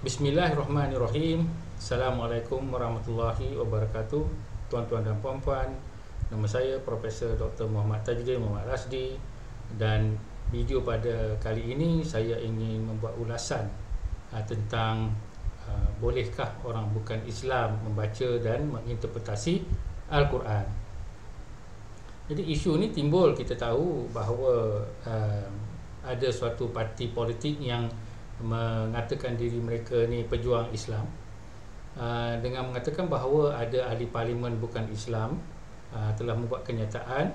Bismillahirrahmanirrahim. Assalamualaikum warahmatullahi wabarakatuh. Tuan-tuan dan puan-puan, nama saya Profesor Dr. Muhammad Tajuddin Muhammad Rasdi, dan video pada kali ini saya ingin membuat ulasan tentang bolehkah orang bukan Islam membaca dan menginterpretasi Al-Quran. Jadi isu ni timbul, kita tahu bahawa ada suatu parti politik yang mengatakan diri mereka ni pejuang Islam, dengan mengatakan bahawa ada ahli parlimen bukan Islam telah membuat kenyataan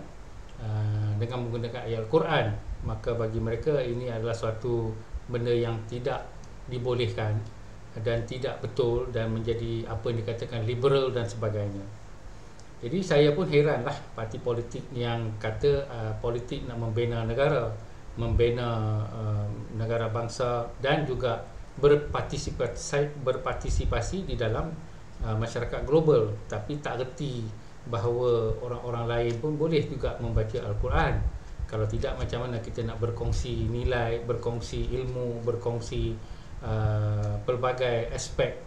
dengan menggunakan ayat Al-Quran. Maka bagi mereka ini adalah suatu benda yang tidak dibolehkan dan tidak betul dan menjadi apa yang dikatakan liberal dan sebagainya. Jadi saya pun heranlah parti politik yang kata politik nak membina negara, membina negara bangsa dan juga berpartisipasi di dalam masyarakat global, tapi tak reti bahawa orang-orang lain pun boleh juga membaca Al-Quran. Kalau tidak, macam mana kita nak berkongsi nilai, berkongsi ilmu, berkongsi pelbagai aspek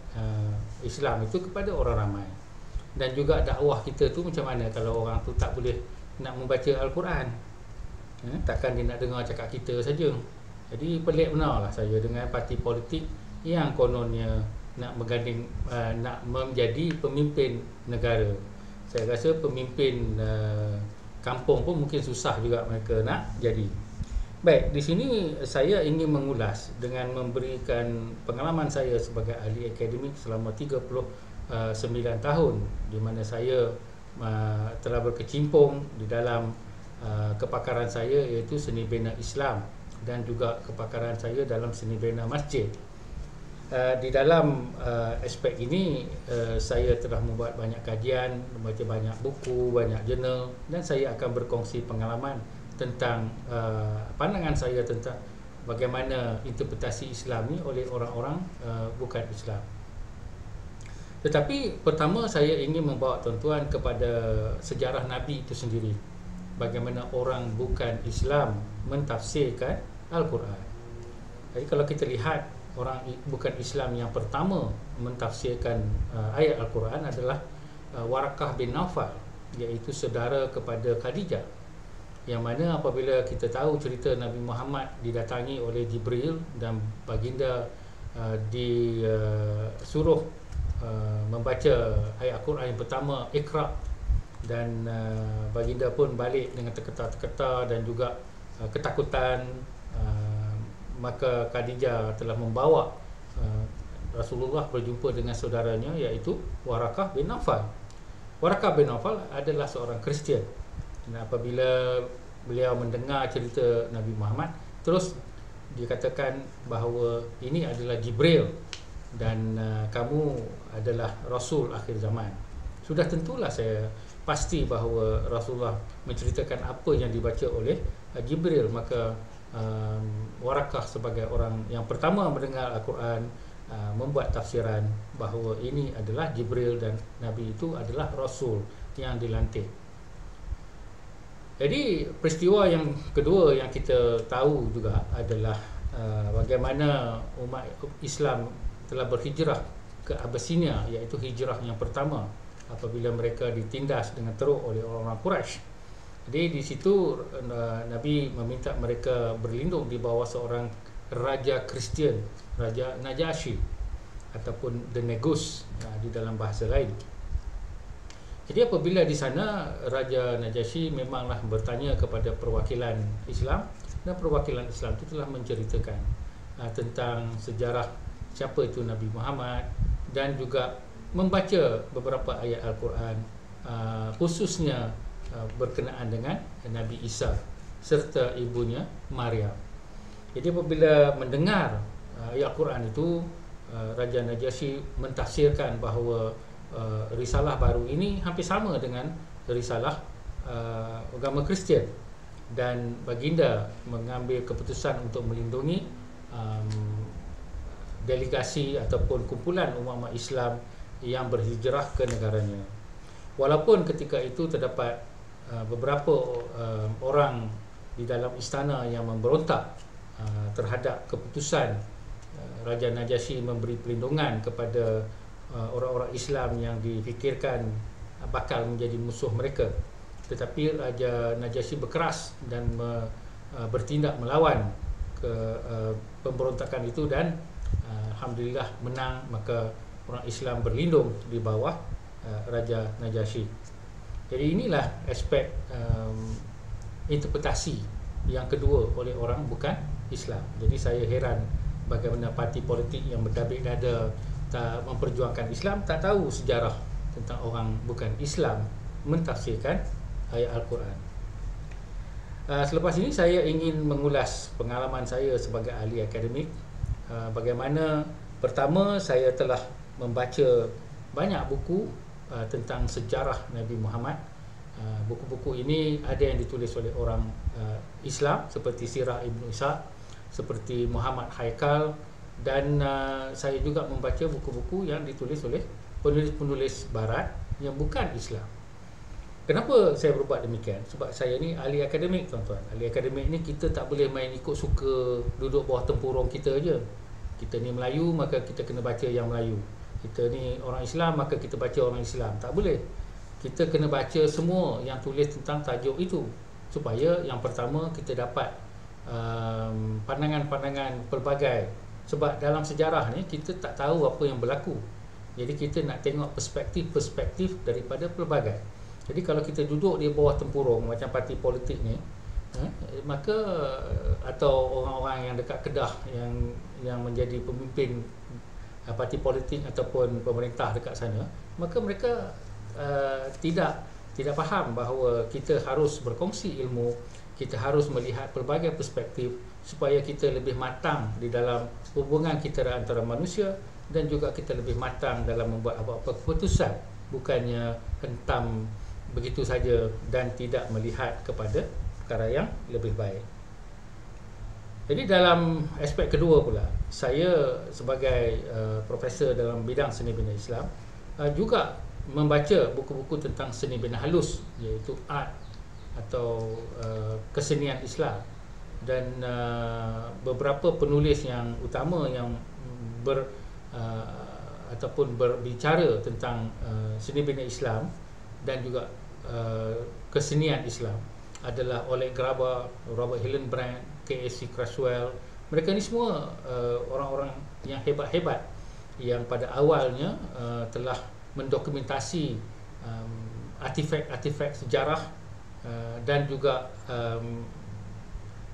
Islam itu kepada orang ramai. Dan juga dakwah kita tu macam mana kalau orang tu tak boleh nak membaca Al-Quran? Takkan dia nak dengar cakap kita saja. Jadi pelik benarlah saya dengan parti politik yang kononnya nak mengganding, nak menjadi pemimpin negara. Saya rasa pemimpin kampung pun mungkin susah juga mereka nak jadi. Baik, di sini saya ingin mengulas dengan memberikan pengalaman saya sebagai ahli akademik selama 39 tahun, di mana saya telah berkecimpung di dalam kepakaran saya, iaitu seni bina Islam, dan juga kepakaran saya dalam seni bina masjid. Di dalam aspek ini saya telah membuat banyak kajian, membaca banyak buku, banyak jurnal, dan saya akan berkongsi pengalaman tentang pandangan saya tentang bagaimana interpretasi Islam ni oleh orang-orang bukan Islam. Tetapi pertama saya ingin membawa tuan-tuan kepada sejarah Nabi itu sendiri. Bagaimana orang bukan Islam mentafsirkan Al-Quran. Jadi kalau kita lihat, orang bukan Islam yang pertama mentafsirkan ayat Al-Quran adalah Warakah bin Naufal, iaitu saudara kepada Khadijah. Yang mana apabila kita tahu cerita Nabi Muhammad didatangi oleh Jibril dan baginda disuruh membaca ayat Al-Quran yang pertama, Iqra, dan baginda pun balik dengan terketar-terketar dan juga ketakutan. Maka Khadijah telah membawa Rasulullah berjumpa dengan saudaranya, iaitu Warakah bin Naufal. Warakah bin Naufal adalah seorang Kristian, dan apabila beliau mendengar cerita Nabi Muhammad, terus dikatakan bahawa ini adalah Jibril dan kamu adalah Rasul akhir zaman. Sudah tentulah saya pasti bahawa Rasulullah menceritakan apa yang dibaca oleh Jibril. Maka Warakah sebagai orang yang pertama mendengar Al-Quran membuat tafsiran bahawa ini adalah Jibril dan Nabi itu adalah Rasul yang dilantik. Jadi peristiwa yang kedua yang kita tahu juga adalah bagaimana umat Islam telah berhijrah ke Abyssinia, iaitu hijrah yang pertama apabila mereka ditindas dengan teruk oleh orang-orang Quraisy. Jadi di situ Nabi meminta mereka berlindung di bawah seorang raja Kristian, Raja Najasyi ataupun The Negus di dalam bahasa lain. Jadi apabila di sana Raja Najasyi memanglah bertanya kepada perwakilan Islam, dan perwakilan Islam itu telah menceritakan tentang sejarah siapa itu Nabi Muhammad, dan juga membaca beberapa ayat Al-Quran khususnya berkenaan dengan Nabi Isa serta ibunya Maryam. Jadi apabila mendengar ayat Al-Quran itu, Raja Najasyi mentafsirkan bahawa risalah baru ini hampir sama dengan risalah agama Kristian, dan baginda mengambil keputusan untuk melindungi delegasi ataupun kumpulan umat-umat Islam yang berhijrah ke negaranya. Walaupun ketika itu terdapat beberapa orang di dalam istana yang memberontak terhadap keputusan Raja Najasyi memberi perlindungan kepada orang-orang Islam yang difikirkan bakal menjadi musuh mereka. Tetapi Raja Najasyi berkeras dan bertindak melawan ke pemberontakan itu, dan alhamdulillah menang. Maka orang Islam berlindung di bawah Raja Najasyi. Jadi inilah aspek interpretasi yang kedua oleh orang bukan Islam. Jadi saya heran bagaimana parti politik yang berdabik dada tak memperjuangkan Islam, tak tahu sejarah tentang orang bukan Islam mentafsirkan ayat Al-Quran. Selepas ini saya ingin mengulas pengalaman saya sebagai ahli akademik. Bagaimana pertama saya telah membaca banyak buku tentang sejarah Nabi Muhammad. Buku-buku ini ada yang ditulis oleh orang Islam seperti Sirah Ibn Ishaq, seperti Muhammad Haikal, dan saya juga membaca buku-buku yang ditulis oleh penulis-penulis barat yang bukan Islam. Kenapa saya berbuat demikian? Sebab saya ni ahli akademik, tuan-tuan. Ahli akademik ni kita tak boleh main ikut suka, duduk bawah tempurung kita je. Kita ni Melayu, maka kita kena baca yang Melayu. Kita ni orang Islam, maka kita baca orang Islam. Tak boleh. Kita kena baca semua yang tulis tentang tajuk itu, supaya yang pertama kita dapat pandangan-pandangan pelbagai. Sebab dalam sejarah ni kita tak tahu apa yang berlaku. Jadi kita nak tengok perspektif-perspektif daripada pelbagai. Jadi kalau kita duduk di bawah tempurung macam parti politik ni, maka atau orang-orang yang dekat Kedah yang menjadi pemimpin parti politik ataupun pemerintah dekat sana, maka mereka tidak faham bahawa kita harus berkongsi ilmu, kita harus melihat pelbagai perspektif supaya kita lebih matang di dalam hubungan kita antara manusia, dan juga kita lebih matang dalam membuat apa-apa keputusan, bukannya hentam begitu saja dan tidak melihat kepada perkara yang lebih baik. Jadi dalam aspek kedua pula, saya sebagai profesor dalam bidang seni bina Islam juga membaca buku-buku tentang seni bina halus, iaitu art atau kesenian Islam, dan beberapa penulis yang utama yang ataupun berbicara tentang seni bina Islam dan juga kesenian Islam adalah Oleg Grabar, Robert Hillenbrand, K.S.C. Creswell. Mereka ni semua orang-orang yang hebat-hebat yang pada awalnya telah mendokumentasi artifak-artifak sejarah dan juga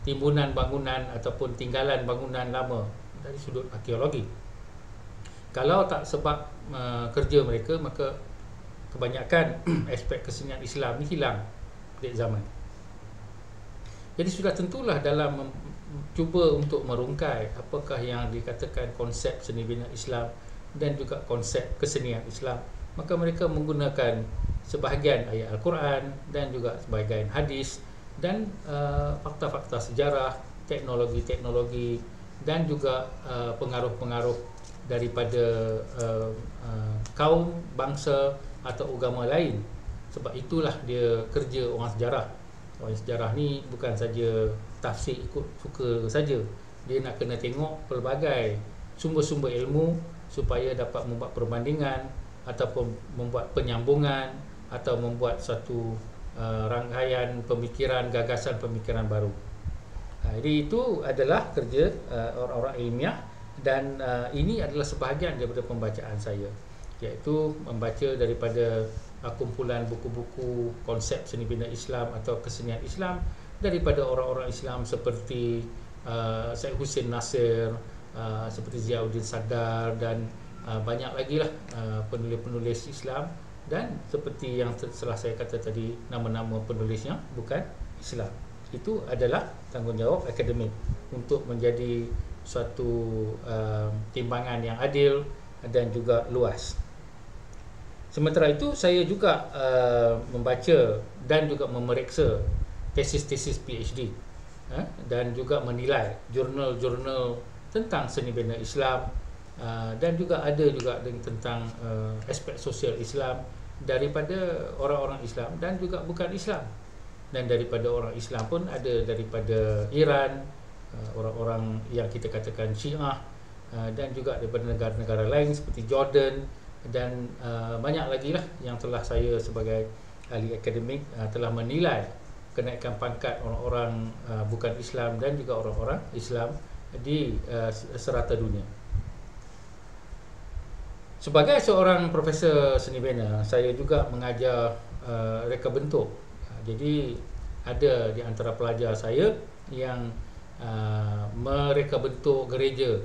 timbunan bangunan ataupun tinggalan bangunan lama dari sudut arkeologi. Kalau tak sebab kerja mereka, maka kebanyakan aspek kesenian Islam ni hilang di zaman. Jadi sudah tentulah dalam cuba untuk merungkai apakah yang dikatakan konsep seni bina Islam dan juga konsep kesenian Islam, maka mereka menggunakan sebahagian ayat Al-Quran dan juga sebahagian hadis dan fakta-fakta sejarah, teknologi-teknologi dan juga pengaruh-pengaruh daripada kaum, bangsa atau agama lain. Sebab itulah dia kerja orang sejarah. Orang sejarah ni bukan saja tafsir ikut suka saja. Dia nak kena tengok pelbagai sumber-sumber ilmu supaya dapat membuat perbandingan ataupun membuat penyambungan atau membuat satu rangkaian pemikiran, gagasan pemikiran baru. Jadi itu adalah kerja orang-orang ilmiah, dan ini adalah sebahagian daripada pembacaan saya, iaitu membaca daripada kumpulan buku-buku konsep seni bina Islam atau kesenian Islam daripada orang-orang Islam seperti Syed Hussein Nasir, seperti Ziauddin Sadar, dan banyak lagi lah penulis-penulis Islam, dan seperti yang telah saya kata tadi, nama-nama penulis yang bukan Islam. Itu adalah tanggungjawab akademik untuk menjadi suatu timbangan yang adil dan juga luas. Sementara itu saya juga membaca dan juga memeriksa tesis-tesis PhD dan juga menilai jurnal-jurnal tentang seni bina Islam, dan juga ada juga tentang aspek sosial Islam daripada orang-orang Islam dan juga bukan Islam. Dan daripada orang Islam pun ada daripada Iran, orang-orang yang kita katakan Syiah, dan juga daripada negara-negara lain seperti Jordan dan banyak lagi lah yang telah saya sebagai ahli akademik telah menilai kenaikan pangkat orang-orang bukan Islam dan juga orang-orang Islam di serata dunia. Sebagai seorang profesor seni bina, saya juga mengajar reka bentuk. Jadi ada di antara pelajar saya yang mereka bentuk gereja,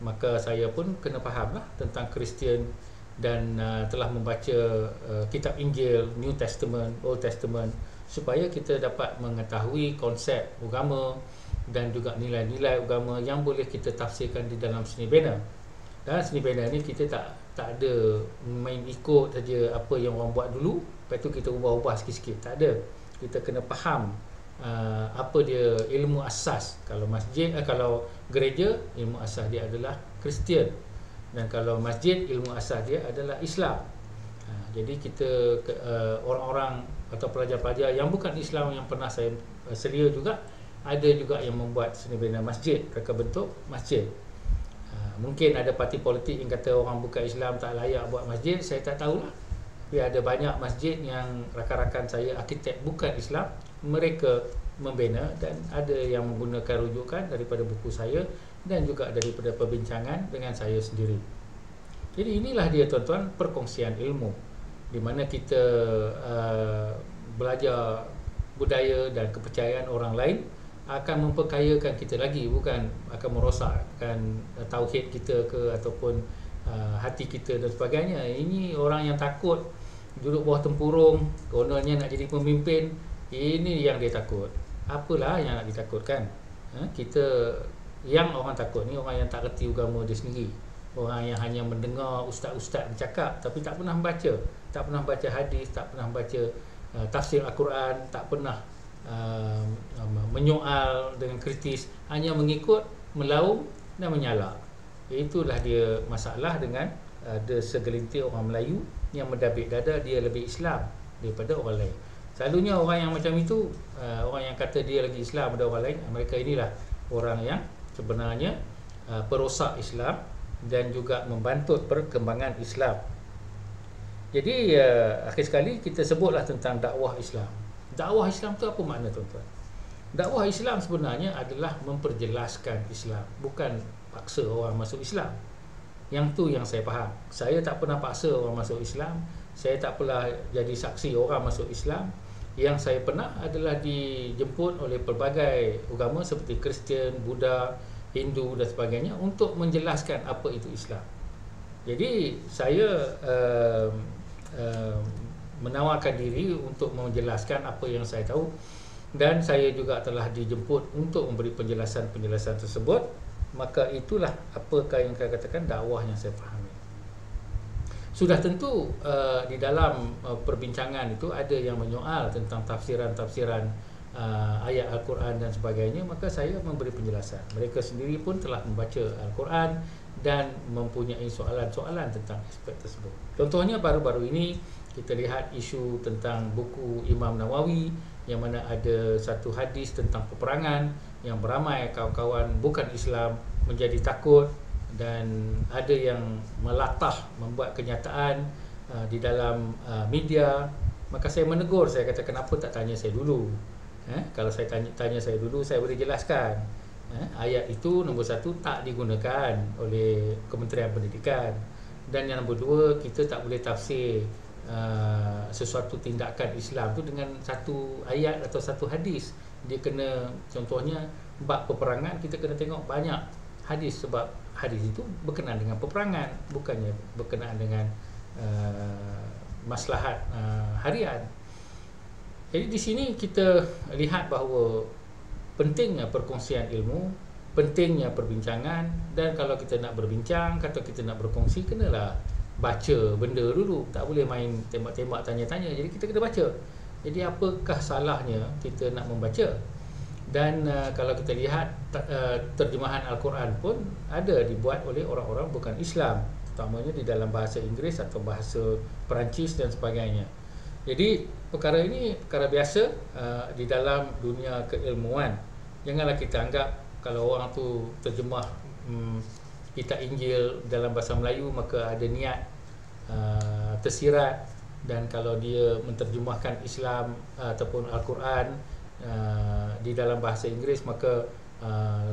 maka saya pun kena fahamlah tentang Kristian dan telah membaca kitab Injil, New Testament, Old Testament, supaya kita dapat mengetahui konsep agama dan juga nilai-nilai agama yang boleh kita tafsirkan di dalam seni bina. Dan seni bina ni kita tak ada main ikut saja apa yang orang buat dulu, lepas tu kita ubah-ubah sikit-sikit. Tak ada. Kita kena faham apa dia ilmu asas. Kalau masjid, kalau gereja, ilmu asas dia adalah Kristian, dan kalau masjid, ilmu asas dia adalah Islam. Jadi kita orang-orang atau pelajar-pelajar yang bukan Islam yang pernah saya selia juga, ada juga yang membuat seni bina masjid, reka bentuk masjid. Mungkin ada parti politik yang kata orang bukan Islam tak layak buat masjid, saya tak tahulah. Tapi ada banyak masjid yang rakan-rakan saya arkitek bukan Islam, mereka membina, dan ada yang menggunakan rujukan daripada buku saya dan juga daripada perbincangan dengan saya sendiri. Jadi inilah dia tuan-tuan, perkongsian ilmu, di mana kita belajar budaya dan kepercayaan orang lain akan memperkayakan kita lagi, bukan akan merosakkan tauhid kita ke ataupun hati kita dan sebagainya. Ini orang yang takut duduk bawah tempurung, kononnya nak jadi pemimpin, ini yang dia takut. Apalah yang nak ditakutkan? Kita yang orang takut ni orang yang tak reti agama dia sendiri, orang yang hanya mendengar ustaz-ustaz bercakap tapi tak pernah membaca, tak pernah baca hadis, tak pernah baca tafsir Al-Quran, tak pernah menyoal dengan kritis, hanya mengikut, melaum dan menyalak. Itulah dia masalah dengan ada segelintir orang Melayu yang mendabik dada dia lebih Islam daripada orang lain. Selalunya orang yang macam itu, orang yang kata dia lagi Islam daripada orang lain, mereka inilah orang yang sebenarnya perosak Islam dan juga membantut perkembangan Islam. Jadi akhir sekali kita sebutlah tentang dakwah Islam. Dakwah Islam tu apa makna tuan-tuan? Dakwah Islam sebenarnya adalah memperjelaskan Islam, bukan paksa orang masuk Islam. Yang tu yang saya faham. Saya tak pernah paksa orang masuk Islam, saya tak pernah jadi saksi orang masuk Islam. Yang saya pernah adalah dijemput oleh pelbagai agama seperti Kristian, Buddha, Hindu dan sebagainya untuk menjelaskan apa itu Islam. Jadi saya menawarkan diri untuk menjelaskan apa yang saya tahu, dan saya juga telah dijemput untuk memberi penjelasan-penjelasan tersebut. Maka itulah apakah yang saya katakan dakwah yang saya fahami. Sudah tentu di dalam perbincangan itu ada yang menyoal tentang tafsiran-tafsiran ayat Al-Quran dan sebagainya, maka saya memberi penjelasan. Mereka sendiri pun telah membaca Al-Quran dan mempunyai soalan-soalan tentang aspek tersebut. Contohnya baru-baru ini kita lihat isu tentang buku Imam Nawawi, yang mana ada satu hadis tentang peperangan yang beramai kawan-kawan bukan Islam menjadi takut, dan ada yang melatah membuat kenyataan di dalam media. Maka saya menegur, saya kata kenapa tak tanya saya dulu? Kalau saya tanya saya dulu, saya boleh jelaskan. Ayat itu nombor satu tak digunakan oleh Kementerian Pendidikan, dan yang nombor dua, kita tak boleh tafsir sesuatu tindakan Islam tu dengan satu ayat atau satu hadis. Dia kena, contohnya bab peperangan, kita kena tengok banyak hadis, sebab hadis itu berkenaan dengan peperangan, bukannya berkenaan dengan maslahat harian. Jadi di sini kita lihat bahawa pentingnya perkongsian ilmu, pentingnya perbincangan, dan kalau kita nak berbincang, kata kita nak berkongsi, kenalah baca benda dulu, tak boleh main tembak-tembak tanya-tanya. Jadi kita kena baca. Jadi apakah salahnya kita nak membaca? Dan kalau kita lihat terjemahan Al-Quran pun ada dibuat oleh orang-orang bukan Islam, terutamanya di dalam bahasa Inggeris atau bahasa Perancis dan sebagainya. Jadi perkara ini perkara biasa di dalam dunia keilmuan. Janganlah kita anggap kalau orang tu terjemah kitab Injil dalam bahasa Melayu, maka ada niat tersirat, dan kalau dia menterjemahkan Islam ataupun Al-Quran di dalam bahasa Inggeris, maka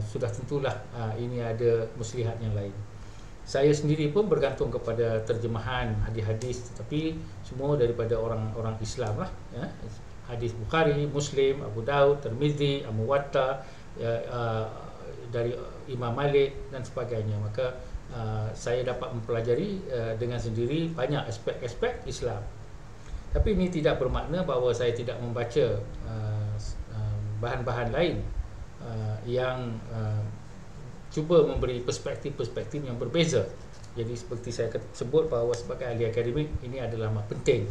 sudah tentulah ini ada muslihat yang lain. Saya sendiri pun bergantung kepada terjemahan hadis-hadis, tetapi semua daripada orang-orang Islam lah, ya. Hadis Bukhari, Muslim, Abu Daud, Tirmizi, Muwatta, dari Imam Malik dan sebagainya. Maka saya dapat mempelajari dengan sendiri banyak aspek-aspek Islam. Tapi ini tidak bermakna bahawa saya tidak membaca bahan-bahan lain yang cuba memberi perspektif-perspektif yang berbeza. Jadi seperti saya sebut bahawa sebagai ahli akademik, ini adalah amat penting.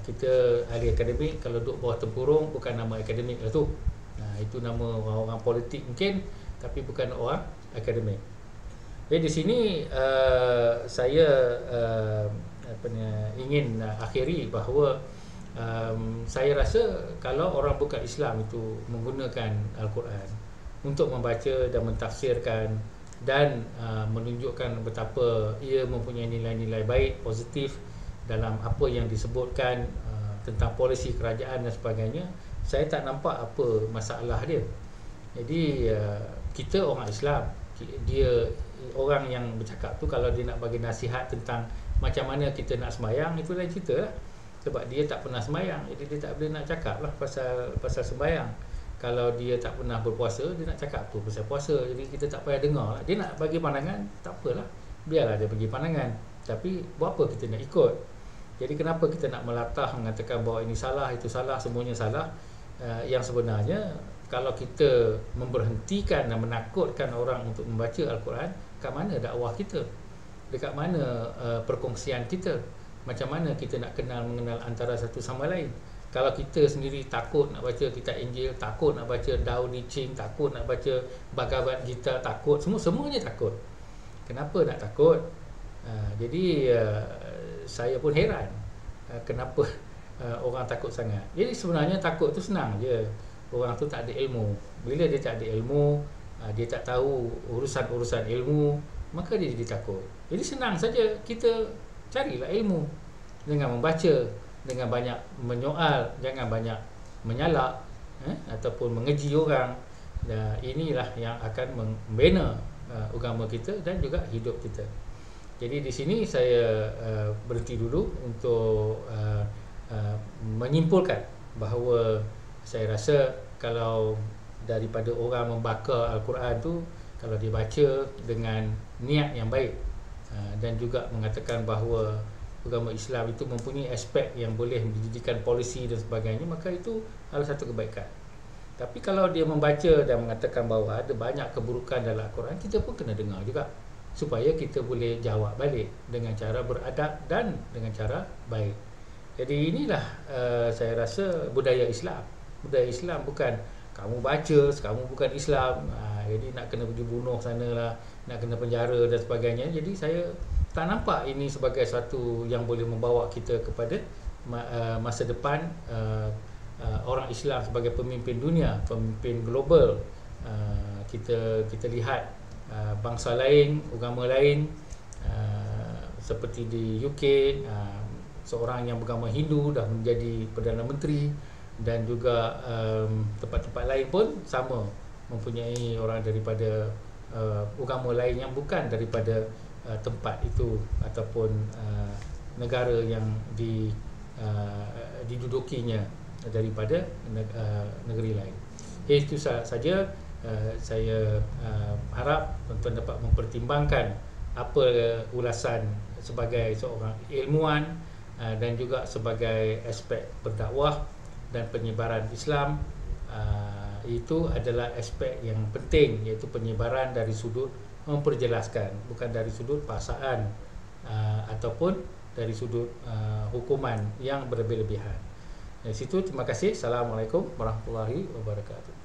Kita ahli akademik, kalau duduk bawah tempurung, bukan nama akademik lah tu. Itu nama orang-orang politik mungkin, tapi bukan orang akademik. Jadi di sini saya ingin akhiri bahawa saya rasa kalau orang bukan Islam itu menggunakan Al-Quran untuk membaca dan mentafsirkan dan menunjukkan betapa ia mempunyai nilai-nilai baik, positif dalam apa yang disebutkan tentang polisi kerajaan dan sebagainya, saya tak nampak apa masalah dia. Jadi kita orang Islam, dia orang yang bercakap tu, kalau dia nak bagi nasihat tentang macam mana kita nak sembahyang, itu lain cerita lah. Sebab dia tak pernah sembahyang, jadi dia tak boleh nak cakap lah pasal sembahyang. Kalau dia tak pernah berpuasa, dia nak cakap tu pasal puasa. Jadi kita tak payah dengar lah. Dia nak bagi pandangan, tak apalah, biarlah dia bagi pandangan. Tapi buat apa kita nak ikut? Jadi kenapa kita nak melatah mengatakan bahawa ini salah, itu salah, semuanya salah? Yang sebenarnya, kalau kita memberhentikan dan menakutkan orang untuk membaca Al-Quran, kat mana dakwah kita? Dekat mana perkongsian kita? Macam mana kita nak mengenal antara satu sama lain? Kalau kita sendiri takut nak baca kitab Injil, takut nak baca Tao Te Ching, takut nak baca Bhagavad Gita, takut, semuanya takut. Kenapa nak takut? Jadi saya pun heran kenapa orang takut sangat. Jadi sebenarnya takut tu senang je. Orang tu tak ada ilmu. Bila dia tak ada ilmu, dia tak tahu urusan-urusan ilmu, maka dia jadi takut. Jadi senang saja, kita carilah ilmu dengan membaca, dengan banyak menyoal, jangan banyak menyalak ataupun mengeji orang. Inilah yang akan membina agama kita dan juga hidup kita. Jadi di sini saya berhenti dulu untuk menyimpulkan bahawa saya rasa kalau daripada orang membakar Al-Quran tu, kalau dibaca dengan niat yang baik dan juga mengatakan bahawa agama Islam itu mempunyai aspek yang boleh menjadikan polisi dan sebagainya, maka itu adalah satu kebaikan. Tapi kalau dia membaca dan mengatakan bahawa ada banyak keburukan dalam Al-Quran, kita pun kena dengar juga, supaya kita boleh jawab balik dengan cara beradab dan dengan cara baik. Jadi inilah saya rasa budaya Islam. Budaya Islam bukan kamu baca, kamu bukan Islam, jadi nak kena pergi bunuh sanalah, nak kena penjara dan sebagainya. Jadi saya tak nampak ini sebagai satu yang boleh membawa kita kepada masa depan orang Islam sebagai pemimpin dunia, pemimpin global. Kita lihat bangsa lain, agama lain, seperti di UK, seorang yang beragama Hindu dah menjadi Perdana Menteri, dan juga tempat-tempat lain pun sama, mempunyai orang daripada agama lain yang bukan daripada tempat itu ataupun negara yang didudukinya daripada negeri lain. Itu saja. Saya harap tuan-tuan dapat mempertimbangkan apa ulasan sebagai seorang ilmuwan dan juga sebagai aspek berdakwah dan penyebaran Islam. Itu adalah aspek yang penting, iaitu penyebaran dari sudut memperjelaskan, bukan dari sudut paksaan ataupun dari sudut hukuman yang berlebih-lebihan. Dari situ, terima kasih. Assalamualaikum warahmatullahi wabarakatuh.